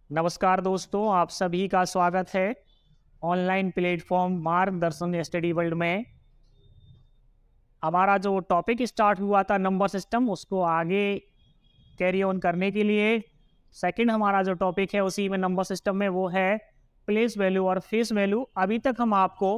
नमस्कार दोस्तों, आप सभी का स्वागत है ऑनलाइन प्लेटफॉर्म मार्गदर्शन स्टडी वर्ल्ड में। हमारा जो टॉपिक स्टार्ट हुआ था नंबर सिस्टम, उसको आगे कैरी ऑन करने के लिए सेकंड हमारा जो टॉपिक है उसी में नंबर सिस्टम में, वो है प्लेस वैल्यू और फेस वैल्यू। अभी तक हम आपको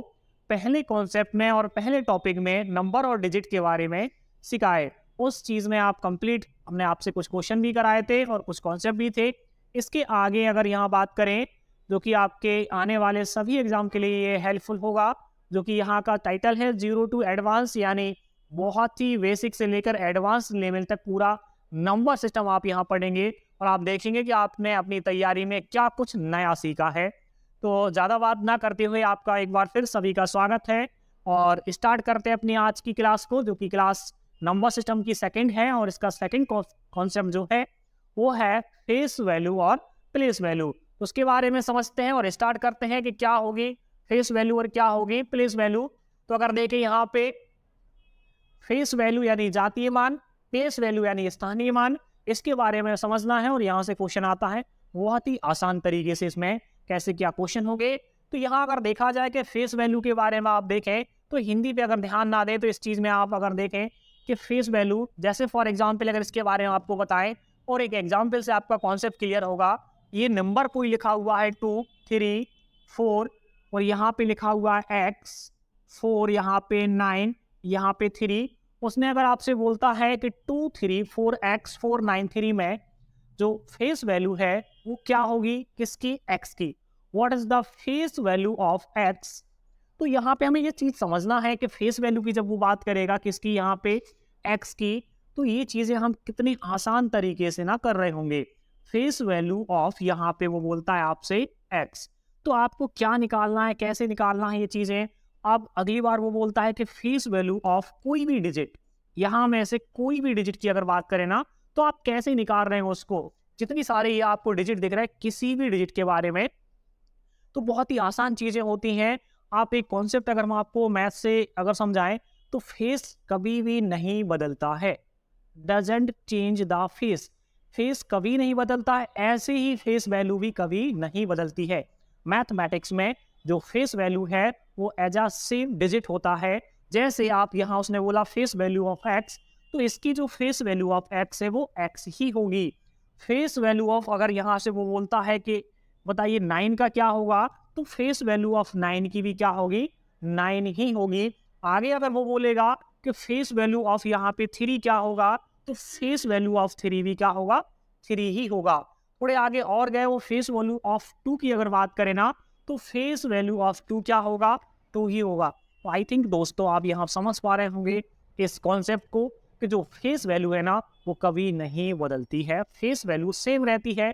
पहले कॉन्सेप्ट में और पहले टॉपिक में नंबर और डिजिट के बारे में सिखाए। उस चीज़ में आप कंप्लीट, हमने आपसे कुछ क्वेश्चन भी कराए थे और कुछ कॉन्सेप्ट भी थे। इसके आगे अगर यहाँ बात करें, जो कि आपके आने वाले सभी एग्जाम के लिए ये हेल्पफुल होगा, जो कि यहाँ का टाइटल है जीरो टू एडवांस, यानी बहुत ही बेसिक से लेकर एडवांस लेवल तक पूरा नंबर सिस्टम आप यहाँ पढ़ेंगे और आप देखेंगे कि आपने अपनी तैयारी में क्या कुछ नया सीखा है। तो ज़्यादा बात ना करते हुए आपका एक बार फिर सभी का स्वागत है और स्टार्ट करते हैं अपनी आज की क्लास को, जो कि क्लास नंबर सिस्टम की सेकंड है। और इसका सेकंड कॉन्सेप्ट जो है वो है फेस वैल्यू और प्लेस वैल्यू। उसके बारे में समझते हैं और स्टार्ट करते हैं कि क्या होगी फेस वैल्यू और क्या होगी प्लेस वैल्यू। तो अगर देखें यहाँ पे फेस वैल्यू यानी जातीय मान, प्लेस वैल्यू यानी स्थानीय मान, इसके बारे में समझना है और यहाँ से क्वेश्चन आता है बहुत ही आसान तरीके से। इसमें कैसे क्या क्वेश्चन होंगे, तो यहाँ अगर देखा जाए कि फेस वैल्यू के बारे में आप देखें तो हिंदी पे अगर ध्यान ना दें तो इस चीज़ में आप अगर देखें कि फेस वैल्यू, जैसे फॉर एग्जाम्पल अगर इसके बारे में आपको बताएं और एक एग्जाम्पल से आपका कॉन्सेप्ट क्लियर होगा। ये नंबर कोई लिखा हुआ है 2, 3, 4 और यहाँ पे लिखा हुआ है x, 4 यहाँ पे 9, यहाँ पे 3। उसने अगर आपसे बोलता है कि 2, 3, 4x, 4, 9, 3 में जो फेस वैल्यू है वो क्या होगी, किसकी, x की। What is the face value of x। तो यहाँ पे हमें ये चीज़ समझना है कि फेस वैल्यू की जब वो बात करेगा किसकी, यहाँ पे x की, तो ये चीज़ें हम कितनी आसान तरीके से ना कर रहे होंगे। फेस वैल्यू ऑफ, यहाँ पे वो बोलता है आपसे x, तो आपको क्या निकालना है, कैसे निकालना है ये चीज़ें। अब अगली बार वो बोलता है कि फेस वैल्यू ऑफ कोई भी डिजिट, यहाँ में से कोई भी डिजिट की अगर बात करें ना, तो आप कैसे निकाल रहे हैं उसको। जितनी सारे ये आपको डिजिट दिख रहे हैं किसी भी डिजिट के बारे में, तो बहुत ही आसान चीज़ें होती हैं। आप एक कॉन्सेप्ट अगर हम आपको मैथ से अगर समझाएं, तो फेस कभी भी नहीं बदलता है, doesn't change the face. Face कभी नहीं बदलता है, ऐसे ही फेस वैल्यू भी कभी नहीं बदलती है। मैथमेटिक्स में जो फेस वैल्यू है वो एज अ सेम डिजिट होता है। जैसे आप यहाँ उसने बोला फेस वैल्यू ऑफ एक्स, तो इसकी जो फेस वैल्यू ऑफ एक्स है वो एक्स ही होगी। फेस वैल्यू ऑफ, अगर यहाँ से वो बोलता है कि बताइए 9 का क्या होगा, तो फेस वैल्यू ऑफ 9 की भी क्या होगी, 9 ही होगी। आगे अगर वो बोलेगा कि फेस वैल्यू ऑफ यहाँ पे 3 क्या होगा, तो फेस वैल्यू ऑफ 3 भी क्या होगा, 3 ही होगा। थोड़े आगे और गए, वो फेस वैल्यू ऑफ 2 की अगर बात करें ना, तो फेस वैल्यू ऑफ 2 क्या होगा, 2 ही होगा। तो आई थिंक दोस्तों आप यहाँ समझ पा रहे होंगे इस कॉन्सेप्ट को कि जो फेस वैल्यू है ना वो कभी नहीं बदलती है, फेस वैल्यू सेम रहती है।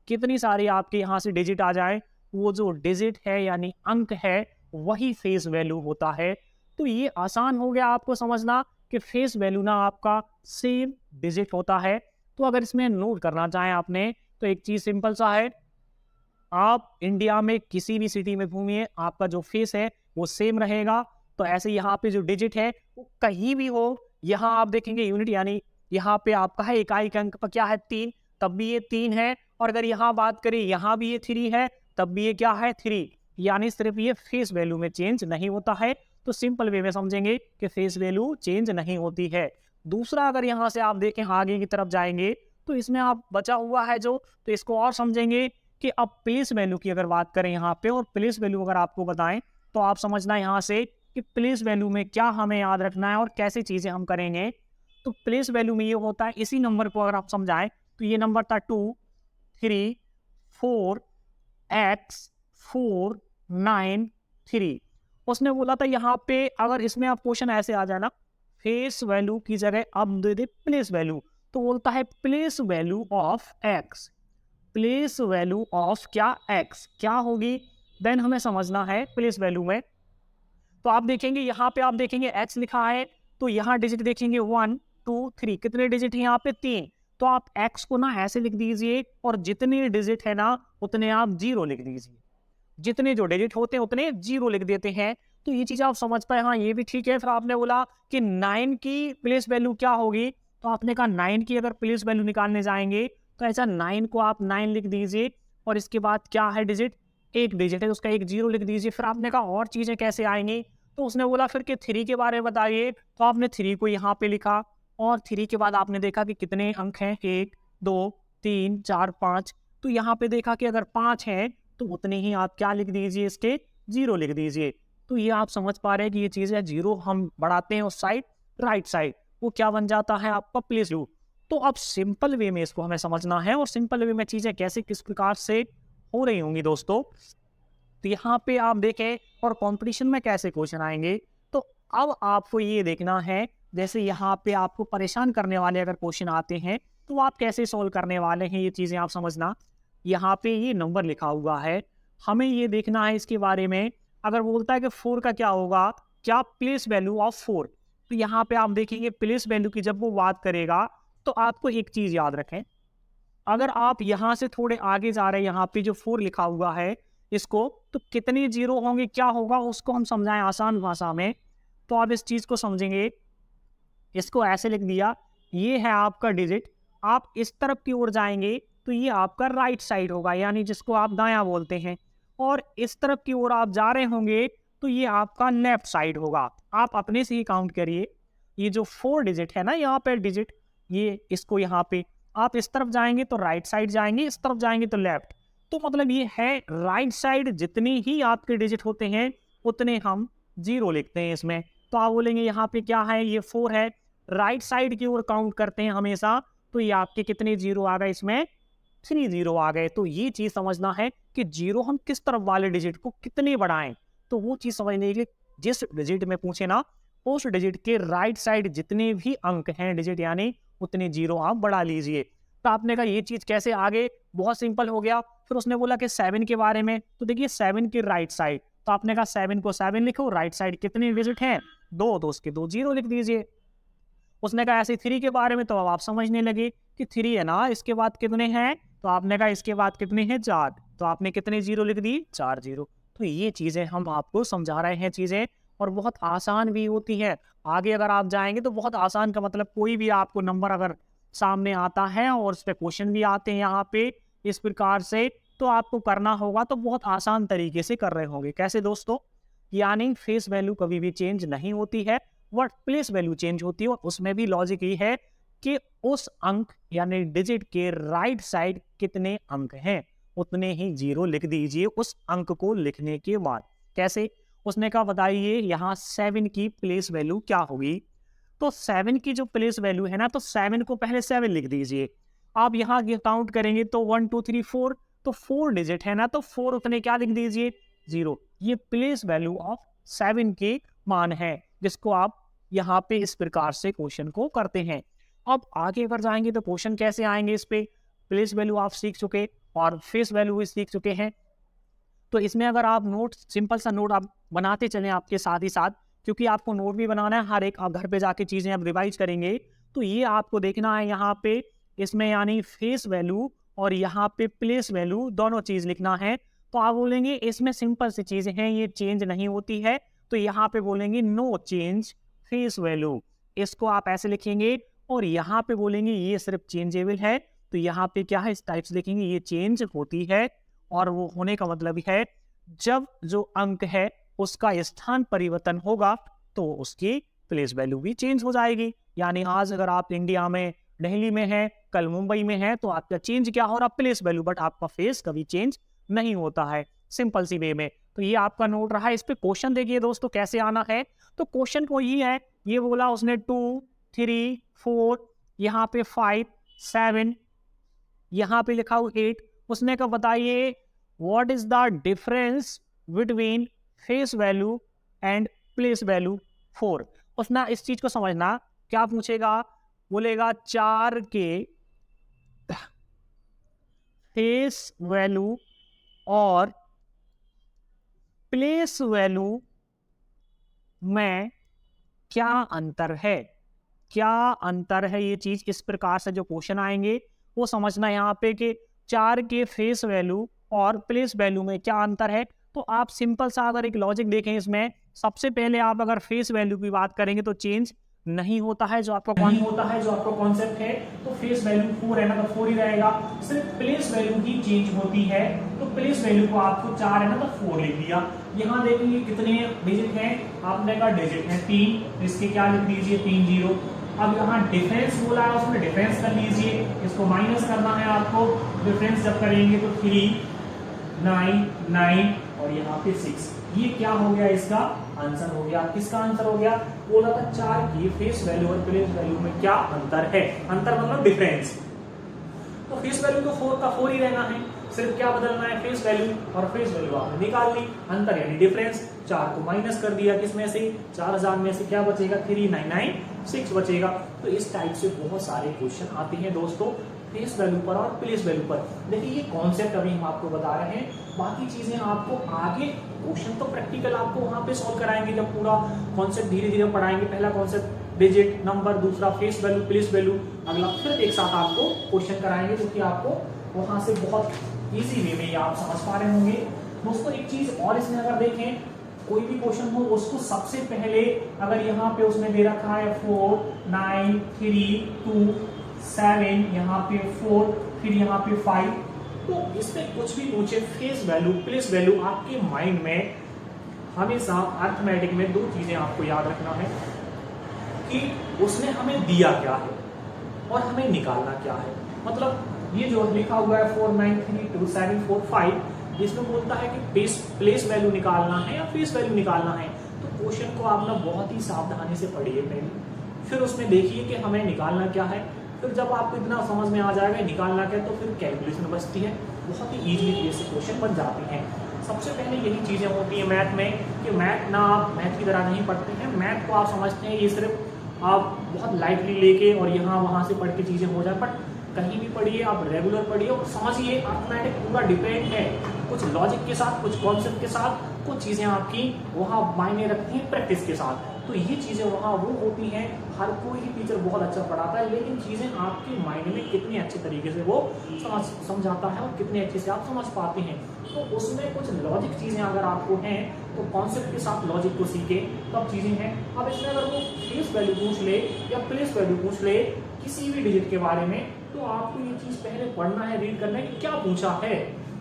कितनी सारी आपके यहाँ से डिजिट आ जाए, वो जो डिजिट है यानी अंक है वही फेस वैल्यू होता है। तो ये आसान हो गया आपको समझना कि फेस वैल्यू ना आपका सेम डिजिट होता है। तो अगर इसमें नोट करना चाहें आपने, तो एक चीज़ सिंपल सा है, आप इंडिया में किसी भी सिटी में घूमिए, आपका जो फेस है वो सेम रहेगा। तो ऐसे यहाँ पे जो डिजिट है वो कहीं भी हो, यहाँ आप देखेंगे यूनिट, यानी यहाँ पे आपका है इकाई के अंक पर क्या है 3, तब भी ये 3 है। और अगर यहाँ बात करें यहाँ भी ये 3 है, तब भी ये क्या है 3, यानी सिर्फ ये फेस वैल्यू में चेंज नहीं होता है। तो सिंपल वे में समझेंगे कि फेस वैल्यू चेंज नहीं होती है। दूसरा, अगर यहाँ से आप देखें आगे की तरफ जाएंगे, तो इसमें आप बचा हुआ है जो, तो इसको और समझेंगे कि अब प्लेस वैल्यू की अगर बात करें यहाँ पे, और प्लेस वैल्यू अगर आपको बताएं, तो आप समझना यहाँ से कि प्लेस वैल्यू में क्या हमें याद रखना है और कैसी चीज़ें हम करेंगे। तो प्लेस वैल्यू में ये होता है, इसी नंबर को अगर आप समझाएं, तो ये नंबर था 2, 3, 4, x, 4, 9, 3। उसने बोला था यहाँ पे अगर इसमें आप क्वेश्चन ऐसे आ जाए ना, फेस वैल्यू की जगह अब दे दे प्लेस वैल्यू, तो बोलता है place value of x, place value of क्या, x क्या होगी। देन हमें समझना है प्लेस वैल्यू में, तो आप देखेंगे यहाँ पे आप देखेंगे x लिखा है, तो यहाँ डिजिट देखेंगे 1, 2, 3, कितने डिजिट है यहाँ पे 3। तो आप x को ना ऐसे लिख दीजिए और जितने डिजिट है ना उतने आप 0 लिख दीजिए। जितने जो डिजिट होते हैं उतने 0 लिख देते हैं। तो ये चीज़ आप समझ पाए, हाँ ये भी ठीक है। फिर आपने बोला कि 9 की प्लेस वैल्यू क्या होगी, तो आपने कहा 9 की अगर प्लेस वैल्यू निकालने जाएंगे तो ऐसा 9 को आप 9 लिख दीजिए। और इसके बाद क्या है डिजिट, एक डिजिट है, उसका एक जीरो लिख दीजिए। फिर आपने कहा और चीज़ें कैसे आएंगी, तो उसने बोला फिर कि 3 के बारे में बताइए, तो आपने 3 को यहाँ पे लिखा और 3 के बाद आपने देखा कि कितने अंक हैं, 1 2 3 4 5। तो यहाँ पे देखा कि अगर 5 हैं तो उतने ही आप क्या लिख दीजिए, इसके जीरो लिख दीजिए। तो ये आप समझ पा रहे हैं कि ये चीज़ है, जीरो हम बढ़ाते हैं उस साइड राइट साइड, वो क्या बन जाता है आपका प्लेस वैल्यू। तो अब सिंपल वे में इसको हमें समझना है और सिंपल वे में चीज़ें कैसे किस प्रकार से हो रही होंगी दोस्तों। तो यहाँ पे आप देखें और कंपटीशन में कैसे क्वेश्चन आएंगे। तो अब आपको ये देखना है, जैसे यहाँ पे आपको परेशान करने वाले अगर क्वेश्चन आते हैं तो आप कैसे सॉल्व करने वाले हैं, ये चीज़ें आप समझना। यहाँ पे ये नंबर लिखा हुआ है, हमें ये देखना है इसके बारे में। अगर बोलता है कि 4 का क्या होगा, क्या प्लेस वैल्यू ऑफ 4, तो यहाँ पे आप देखेंगे प्लेस वैल्यू की जब वो बात करेगा तो आपको एक चीज़ याद रखें, अगर आप यहाँ से थोड़े आगे जा रहे हैं, यहाँ पे जो 4 लिखा हुआ है इसको, तो कितने जीरो होंगे, क्या होगा, उसको हम समझाएं आसान भाषा में। तो आप इस चीज़ को समझेंगे, इसको ऐसे लिख दिया, ये है आपका डिजिट, आप इस तरफ की ओर जाएंगे तो ये आपका राइट साइड होगा, यानी जिसको आप दायां बोलते हैं, और इस तरफ की ओर आप जा रहे होंगे तो ये आपका लेफ्ट साइड होगा। आप अपने से ही काउंट करिए, ये जो 4 डिजिट है ना यहाँ पे डिजिट, ये इसको यहाँ पे आप इस तरफ जाएंगे तो राइट साइड जाएंगे, इस तरफ जाएंगे तो लेफ्ट। तो मतलब ये है राइट साइड जितने ही आपके डिजिट होते हैं उतने हम जीरो लिखते हैं इसमें। तो आप बोलेंगे यहाँ पे क्या है, ये 4 है, राइट साइड की ओर काउंट करते हैं हमेशा, तो ये आपके कितने जीरो आ गए, इसमें 3 जीरो आ गए। तो ये चीज समझना है कि जीरो हम किस तरफ वाले डिजिट को कितने बढ़ाएं, तो वो चीज समझने के लिए जिस डिजिट में पूछे ना उस डिजिट के राइट साइड जितने भी अंक हैं डिजिट यानी उतने जीरो आप बढ़ा लीजिए। तो आपने कहा ये चीज कैसे, आगे बहुत सिंपल हो गया। फिर उसने बोला कि 7 के बारे में, तो देखिए 7 के राइट साइड, तो आपने कहा 7 को 7 लिखो, राइट साइड कितने डिजिट हैं, 2, तो उसके 2 जीरो लिख दीजिए। उसने कहा ऐसे 3 के बारे में, तो अब आप समझने लगे कि 3 है ना, इसके बाद कितने हैं, तो आपने कहा इसके बाद कितने हैं, 4, तो आपने कितने जीरो लिख दी, 4 जीरो। तो ये चीजें हम आपको समझा रहे हैं चीजें, और बहुत आसान भी होती है। आगे अगर आप जाएंगे तो बहुत आसान का मतलब कोई भी आपको नंबर अगर सामने आता है और उस पर क्वेश्चन भी आते हैं यहाँ पे इस प्रकार से, तो आपको करना होगा तो बहुत आसान तरीके से कर रहे होंगे। कैसे दोस्तों, यानी फेस वैल्यू कभी भी चेंज नहीं होती है, बट प्लेस वैल्यू चेंज होती है। और उसमें भी लॉजिक ये है कि उस अंक यानी डिजिट के राइट साइड कितने अंक हैं उतने ही जीरो लिख दीजिए उस अंक को लिखने के बाद। कैसे, उसने कहा बताइए यहाँ 7 की प्लेस वैल्यू क्या होगी। तो 7 की जो प्लेस वैल्यू है ना, तो 7 को पहले 7 लिख दीजिए। आप यहाँ काउंट करेंगे तो 1 2 3 4, तो 4 डिजिट है ना, तो 4 उतने क्या लिख दीजिए, जीरो। ये प्लेस वैल्यू ऑफ 7 के मान है, जिसको आप यहाँ पे इस प्रकार से क्वेश्चन को करते हैं। अब आगे अगर जाएंगे तो क्वेश्चन कैसे आएंगे, इस पे प्लेस वैल्यू आप सीख चुके और फेस वैल्यू भी सीख चुके हैं। तो इसमें अगर आप नोट, सिंपल सा नोट आप बनाते चलें आपके साथ ही साथ, क्योंकि आपको नोट भी बनाना है, हर एक आप घर पे जाके चीज़ें आप रिवाइज करेंगे। तो ये आपको देखना है यहाँ पे, इसमें यानी फेस वैल्यू और यहाँ पे प्लेस वैल्यू दोनों चीज़ लिखना है। तो आप बोलेंगे इसमें सिंपल सी चीज़ें हैं, ये चेंज नहीं होती है, तो यहाँ पे बोलेंगे नो चेंज फेस वैल्यू, इसको आप ऐसे लिखेंगे। और यहाँ पे बोलेंगे ये सिर्फ चेंजेबल है, तो यहाँ पे क्या है, इस टाइप से लिखेंगे ये चेंज होती है। और वो होने का मतलब है जब जो अंक है उसका स्थान परिवर्तन होगा तो उसकी प्लेस वैल्यू भी चेंज हो जाएगी। यानी आज अगर आप इंडिया में दिल्ली में हैं, कल मुंबई में हैं, तो आपका चेंज क्या हो रहा, प्लेस वैल्यू, बट आपका फेस कभी चेंज नहीं होता है, सिंपल सी वे में। तो ये आपका नोट रहा। इस पे क्वेश्चन देखिए दोस्तों कैसे आना है। तो क्वेश्चन को ही है, ये बोला उसने 2 3 4, यहाँ पे 5 7, यहाँ पे लिखा हुआ 8। उसने कहा बताइए what is the difference between face value and place value 4। उसने इस चीज को समझना, क्या पूछेगा, बोलेगा 4 के फेस वैल्यू और प्लेस वैल्यू में क्या अंतर है, क्या अंतर है, ये चीज इस प्रकार से जो क्वेश्चन आएंगे वो समझना यहाँ पे कि 4 के फेस वैल्यू और प्लेस वैल्यू में क्या अंतर है। तो आप सिंपल सा अगर एक लॉजिक देखें इसमें, सबसे पहले आप अगर फेस वैल्यू की बात करेंगे तो चेंज, नहीं होता है जो आपका कॉन्सेप्ट है, तो फेस वैल्यू 4 है ना, तो 4 ही रहेगा। सिर्फ प्लेस वैल्यू ही चेंज होती है, तो प्लेस वैल्यू को आपको 4 है ना, तो 4 लिख दिया। यहाँ देखेंगे कितने डिजिट हैं, आपने कहा डिजिट है 3, इसके क्या लिख दीजिए 3 0। अब यहाँ डिफरेंस बोला है, उसमें डिफरेंस कर लीजिए, इसको माइनस करना है आपको। डिफरेंस जब करेंगे तो 3 9 9 और यहाँ पे 6, ये क्या हो गया, इसका आंसर हो गया। किसका आंसर हो गया, बोला था 4 की फेस वैल्यू और प्लेस वैल्यू में क्या अंतर है, अंतर मतलब डिफरेंस। तो फेस वैल्यू तो 4 का 4 ही रहना है, सिर्फ क्या बदलना है, फेस वैल्यू, और फेस वैल्यू आपने निकाल ली, अंतर यानी डिफरेंस। 4 को माइनस कर दिया, किसमें से, 4000 में से क्या बचेगा, 3996 बचेगा। तो इस टाइप से बहुत सारे क्वेश्चन आते हैं दोस्तों फेस वैल्यू पर और प्लेस वैल्यू पर। देखिए ये कॉन्सेप्ट अभी हम आपको बता रहे हैं, बाकी चीजें आपको आगे क्वेश्चन तो प्रैक्टिकल आपको वहां पे सॉल्व कराएंगे, जब पूरा कॉन्सेप्ट धीरे धीरे पढ़ाएंगे। पहला कॉन्सेप्ट डिजिट नंबर, दूसरा फेस वैल्यू प्लेस वैल्यू, अगला फिर एक साथ आपको क्वेश्चन कराएंगे, जो कि आपको वहां से बहुत इजी वे में आप समझ पा रहे होंगे। दोस्तों एक चीज और इसमें अगर देखें, कोई भी क्वेश्चन हो उसको सबसे पहले अगर यहाँ पे उसने दे रखा है 4 9 3 2 7, यहाँ पे 4, फिर यहाँ पे 5, तो इसमें कुछ भी पूछे फेस वैल्यू प्लेस वैल्यू, आपके माइंड में हमेशा अर्थमेटिक में 2 चीजें आपको याद रखना है कि उसने हमें दिया क्या है और हमें निकालना क्या है। मतलब ये जो लिखा हुआ है 4 9 3 2 7 4 5, इसमें बोलता है कि प्लेस वैल्यू निकालना है या फेस वैल्यू निकालना है, तो क्वेश्चन को आप ना बहुत ही सावधानी से पढ़िए पहले, फिर उसमें देखिए कि हमें निकालना क्या है। फिर जब आपको इतना समझ में आ जाएगा निकालना क्या, तो फिर कैलकुलेशन बचती है, बहुत ही इजीली ये से क्वेश्चन बन जाते हैं। सबसे पहले यही चीजें होती है मैथ में कि मैथ ना आप मैथ की तरह नहीं पढ़ते हैं, मैथ को आप समझते हैं ये सिर्फ आप बहुत लाइटली लेके और यहाँ वहाँ से पढ़ के चीजें हो जाए, बट कहीं भी पढ़िए आप रेगुलर पढ़िए और समझिए अर्थमेटिक पूरा डिपेंड है कुछ लॉजिक के साथ, कुछ कॉन्सेप्ट के साथ, कुछ चीजें आपकी वहाँ मायने रखती हैं प्रैक्टिस के साथ। तो ये चीजें वहाँ वो होती हैं, हर कोई ही टीचर बहुत अच्छा पढ़ाता है, लेकिन चीजें आपके माइंड में कितने अच्छे तरीके से वो समझाता है और कितने अच्छे से आप समझ पाते हैं। तो उसमें कुछ लॉजिक चीजें अगर आपको हैं तो कॉन्सेप्ट के साथ लॉजिक को सीखे तब चीजें हैं। अब इसमें अगर वो फेस वैल्यू पूछ ले या प्लेस वैल्यू पूछ ले किसी भी डिजिट के बारे में, तो आपको ये चीज पहले पढ़ना है, रीड करना है कि क्या पूछा है।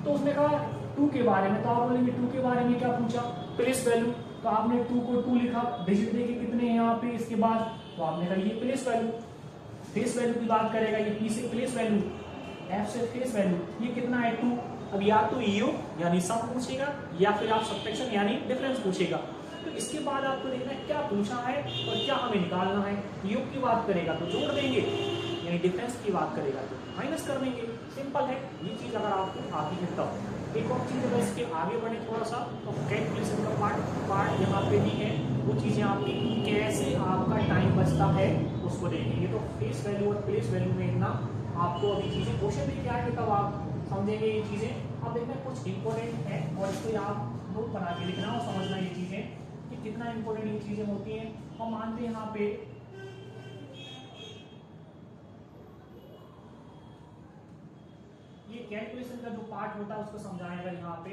तो उसने कहा 2 के बारे में, तो आप बोलेंगे 2 के बारे में क्या पूछा, प्लेस वैल्यू, तो आपने 2 को 2 लिखा, डिजिट देखे कितने हैं यहाँ पे, इसके बाद तो आपने कहा ये प्लेस वैल्यू। फेस वैल्यू की बात करेगा, ये पी से प्लेस वैल्यू, एफ से फेस वैल्यू, ये कितना है 2। अब या तो योग यानी सम पूछेगा या फिर आप सब्ट्रैक्शन यानी डिफरेंस पूछेगा। तो इसके बाद आपको देखना है क्या पूछा है और क्या हमें निकालना है। योग की बात करेगा तो जोड़ देंगे, यानी डिफरेंस की बात करेगा तो माइनस कर देंगे, सिंपल है। ये चीज अगर आपको आती है तब एक और चीज अगर इसके आगे बढ़े थोड़ा सा, तो कैलकुलेशन का पार्ट यहाँ पे भी है, वो चीजें आपकी कैसे आपका टाइम बचता है उसको देखेंगे। तो फेस वैल्यू और प्लेस वैल्यू में इतना आपको अभी चीजें क्वेश्चन भी क्या है तब आप समझेंगे ये चीजें। अब देखना कुछ इंपॉर्टेंट है और इसको आप नोट बना के लिखना और समझना ये चीजें कि कितना इंपॉर्टेंट ये चीजें होती हैं। हम मानते हैं यहाँ पे ये कैलकुलेशन का जो पार्ट होता है उसको समझाएगा यहाँ पे।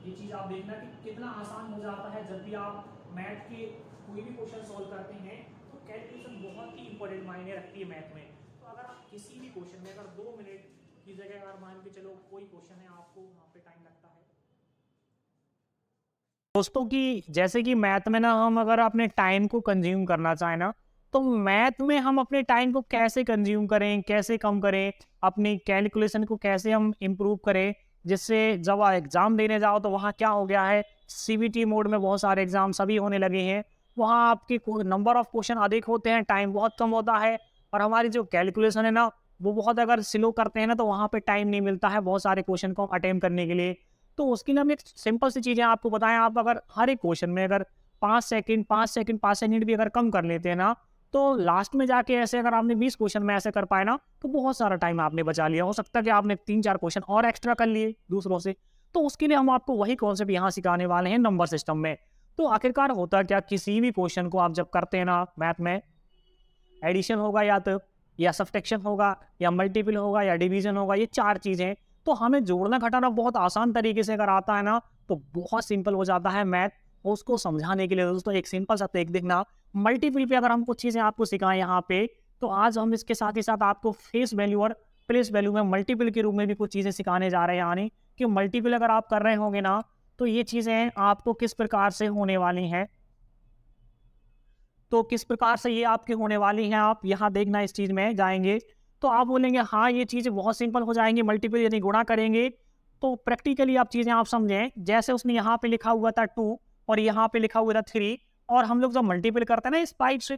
ये चीज आप देखना कि कितना आसान हो जाता है जब भी आप मैथ के कोई भी क्वेश्चन सॉल्व करते हैं, तो कैलकुलेशन बहुत ही इंपॉर्टेंट मायने रखती है मैथ में। तो अगर आप किसी भी क्वेश्चन में अगर 2 मिनट की जगह अगर मान के चलो कोई क्वेश्चन है आपको वहां पे टाइम लगता है दोस्तों कि जैसे कि मैथ में ना हम अगर अपने टाइम को कंज्यूम करना चाहें ना, तो मैथ में हम अपने टाइम को कैसे कंज्यूम करें, कैसे कम करें, अपनी कैलकुलेशन को कैसे हम इम्प्रूव करें, जिससे जब आप एग्जाम देने जाओ तो वहाँ क्या हो गया है, सीबीटी मोड में बहुत सारे एग्जाम सभी होने लगे हैं, वहाँ आपके नंबर ऑफ क्वेश्चन अधिक होते हैं, टाइम बहुत कम होता है, और हमारी जो कैलकुलेशन है ना वो बहुत अगर स्लो करते हैं ना तो वहाँ पे टाइम नहीं मिलता है बहुत सारे क्वेश्चन को अटेम्प्ट करने के लिए। तो उसके लिए हम एक सिंपल सी चीज़ें आपको बताएं, आप अगर हर एक क्वेश्चन में अगर 5 सेकंड भी अगर कम कर लेते हैं ना, तो लास्ट में जाके ऐसे अगर आपने 20 क्वेश्चन में ऐसे कर पाए ना, तो बहुत सारा टाइम आपने बचा लिया। हो सकता है कि आपने 3-4 क्वेश्चन और एक्स्ट्रा कर लिए दूसरों से। तो उसके लिए हम आपको वही कॉन्सेप्ट यहाँ सिखाने वाले हैं नंबर सिस्टम में। तो आखिरकार होता क्या, किसी भी क्वेश्चन को आप जब करते हैं ना मैथ में, एडिशन होगा या तो या सब्ट्रैक्शन होगा या मल्टीपल होगा या डिवीजन होगा, ये 4 चीज़ें, तो हमें जोड़ना घटाना बहुत आसान तरीके से अगर आता है ना तो बहुत सिंपल हो जाता है मैथ। उसको समझाने के लिए दोस्तों एक सिंपल सा ट्रिक देखना, मल्टीपल पे अगर हम कुछ चीज़ें आपको सिखाएं यहाँ पे, तो आज हम इसके साथ ही साथ आपको फेस वैल्यू और प्लेस वैल्यू में मल्टीपल के रूप में भी कुछ चीज़ें सिखाने जा रहे हैं। यानी कि मल्टीपल अगर आप कर रहे होंगे ना, तो ये चीज़ें आपको किस प्रकार से होने वाली हैं, तो किस प्रकार से ये आपकी होने वाली हैं, आप यहाँ देखना इस चीज़ में जाएँगे, तो आप बोलेंगे हाँ, ये चीज़ें बहुत सिंपल हो जाएँगी, मल्टीपल यानी गुणा करेंगे, तो प्रैक्टिकली आप चीज़ें आप समझें, जैसे उसने यहाँ पे लिखा हुआ था 2 और यहाँ पे लिखा हुआ था 3 और हम लोग जब मल्टीपल करते हैं ना इस टाइप से,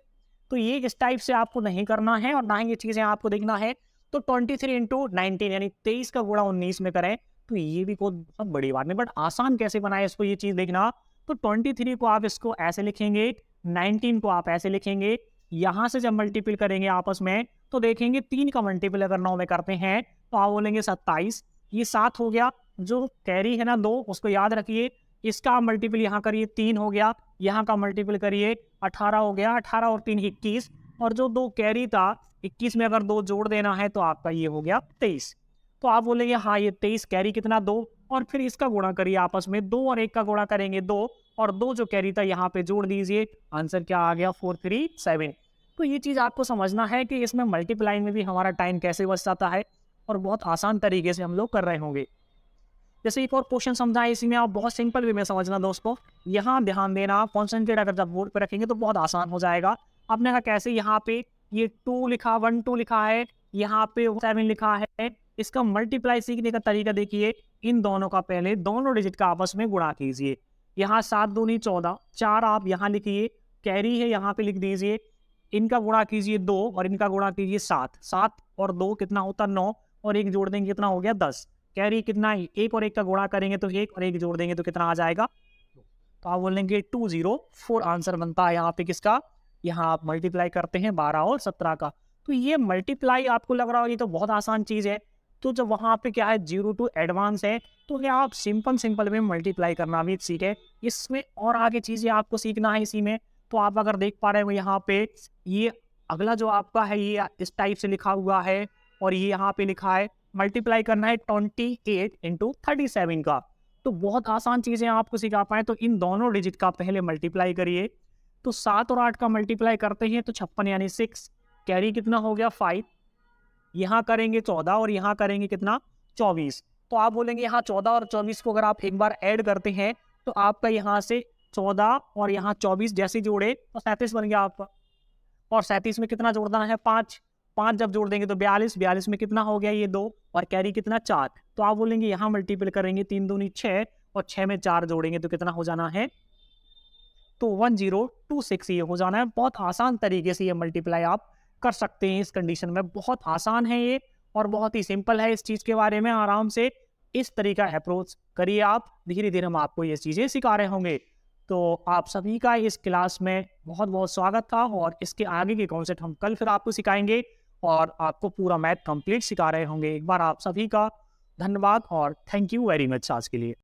तो ये इस टाइप से आपको नहीं करना है और ना ही ये चीज़ें आपको देखना है। तो 23 इंटू 19 यानी 23 का गुणा 19 में करें, तो ये भी कोई बहुत बड़ी बात नहीं, बट आसान कैसे बनाए इसको ये चीज़ देखना। तो 23 को आप इसको ऐसे लिखेंगे, 19 को आप ऐसे लिखेंगे, यहाँ से जब मल्टीपल करेंगे आपस में, तो देखेंगे 3 का मल्टीपल अगर 9 में करते हैं, तो आप बोलेंगे 27, ये 7 हो गया, जो कैरी है ना 2 उसको याद रखिए, इसका मल्टीपल यहाँ करिए 3 हो गया, यहाँ का मल्टीपल करिए 18 हो गया, 18 और 3 21, और जो 2 कैरी था 21 में अगर 2 जोड़ देना है तो आपका ये हो गया 23। तो आप बोलेंगे हाँ ये 23 कैरी कितना 2, और फिर इसका गुणा करिए आपस में, 2 और 1 का गुणा करेंगे 2, और 2 जो कैरी था यहाँ पे जोड़ दीजिए, आंसर क्या आ गया 437। तो ये चीज़ आपको समझना है कि इसमें मल्टीप्लाई में भी हमारा टाइम कैसे बच जाता है और बहुत आसान तरीके से हम लोग कर रहे होंगे। जैसे एक और क्वेश्चन समझा है, इसी में आप बहुत सिंपल वे में समझना दोस्तों, यहाँ ध्यान देना, कॉन्सेंट्रेट अगर जब बोर्ड पे रखेंगे तो बहुत आसान हो जाएगा। आपने कहा कैसे, यहाँ पे ये 2 लिखा 1 2 लिखा है, यहाँ पे 7 लिखा है, इसका मल्टीप्लाई सीखने का तरीका देखिए, इन दोनों का पहले दोनों डिजिट का आपस में गुणा कीजिए। यहाँ 7 दूनी 14, 4 आप यहाँ लिखिए, कैरी है यहाँ पे लिख दीजिए, इनका गुणा कीजिए 2 और इनका गुणा कीजिए 7, 7 और 2 कितना होता 9, और 1 जोड़ देंगे कितना हो गया 10। कैरी कितना, 1 और 1 का गुणा करेंगे तो 1 और 1 जोड़ देंगे तो कितना आ जाएगा, तो आप बोलेंगे 204 आंसर बनता है यहाँ पे किसका, यहाँ आप मल्टीप्लाई करते हैं 12 और 17 का। तो ये मल्टीप्लाई आपको लग रहा हो ये तो बहुत आसान चीज़ है, तो जब वहाँ पे क्या है 0 टू एडवांस है, तो क्या आप सिंपल में मल्टीप्लाई करना भी सीखे, इसमें और आगे चीज़ें आपको सीखना है इसी में। तो आप अगर देख पा रहे हो यहाँ पे, ये अगला जो आपका है ये इस टाइप से लिखा हुआ है, और ये यहाँ पे लिखा है मल्टीप्लाई करना है 28 इंटू 37 का। तो बहुत आसान चीज़ें आपको सिखा पाए, तो इन दोनों डिजिट का पहले मल्टीप्लाई करिए, तो 7 और 8 का मल्टीप्लाई करते हैं तो 56 यानी 6, कैरी कितना हो गया 5, यहाँ करेंगे 14 और यहाँ करेंगे कितना 24। तो आप बोलेंगे यहाँ 14 और 24 को अगर आप एक बार ऐड करते हैं, तो आपका यहाँ से 14 और यहाँ 24 जैसे जोड़े तो 37 बन गया आपका, और 37 में कितना जोड़ना है 5, 5 जब जोड़ देंगे तो 42, 42 में कितना हो गया ये 2, और कैरी कितना 4। तो आप बोलेंगे यहाँ मल्टीपल करेंगे 3 दूनी 6, और 6 में 4 जोड़ेंगे तो कितना हो जाना है, तो 1026 ये हो जाना है। बहुत आसान तरीके से ये मल्टीप्लाई आप कर सकते हैं इस कंडीशन में, बहुत आसान है ये और बहुत ही सिंपल है। इस चीज़ के बारे में आराम से इस तरीका अप्रोच करिए आप, धीरे धीरे हम आपको ये चीज़ें सिखा रहे होंगे। तो आप सभी का इस क्लास में बहुत बहुत स्वागत था, और इसके आगे के कॉन्सेप्ट हम कल फिर आपको सिखाएंगे और आपको पूरा मैथ कंप्लीट सिखा रहे होंगे। एक बार आप सभी का धन्यवाद और थैंक यू वेरी मच आज के लिए।